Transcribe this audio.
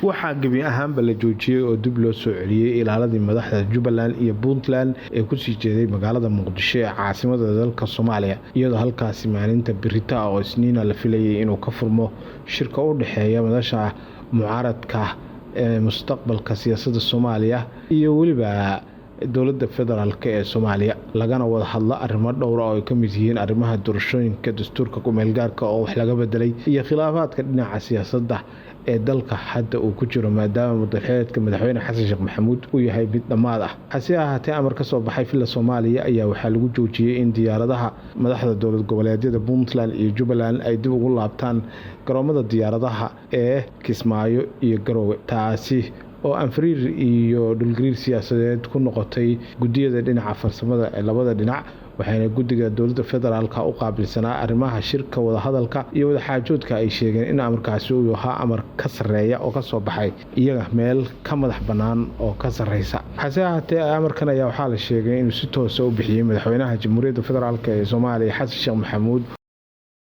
waxaa gebi ahaanba la joojiyey oo dib loo soo celiyey ilaaladii madaxda Jubbaland iyo Puntland ee ku sii jeeday magaalada Muqdisho ee caasimadda dalka Soomaaliya iyadoo halkaasi maalinta birita oo Isniina la filayay inuu ka furmo shirka u dhaxeeya madasha mucaaradka ee mustaqbalka siyaasadda Soomaaliya iyo waliba dowladda federaalka ee Soomaaliya lagana wada hadlo arrimo dhowr ah oo ay ka mid yihiin arrimaha doorashooyinka dastuurka ku meel gaarka oo wax laga bedelay iyo khilaafaadka dhinaca siyaasadda ee dalka hadda uu ku jiro maadaama madaxweynka madaxweyne Xasan Sheekh Maxamuud uu yahay mid dhamaad ah hase ahaatee amar ka soo baxay filla Soomaaliya ayaa waxaa lagu joojiyey in diyaaradaha madaxda dowlad goboleedyada Puntland iyo Jubbaland ay dib ugu laabtaan garoomada diyaaradaha ee Kismaayo iyo Garowe taasi oo anfariir iyo dhulgariir siyaasadeed ku noqotay gudiyada dhinaca farsamada ee labada dhinac waxaana guddiga dowladda federaalka u qaabilsanaa arrimaha shirka wada hadalka iyo wada xaajoodka ay sheegeen in amarkaasi uu yahay amar ka sareeya oo ka soo baxay iyaga meel ka madax bannaan oo ka sareysa hase ahaatee amarkan ayaa waxaa la sheegay inuu si toos ah u bixiyay madaxweynaha jamhuuriyadda federaalka ee Soomaaliya Xasan Sheekh Maxamuud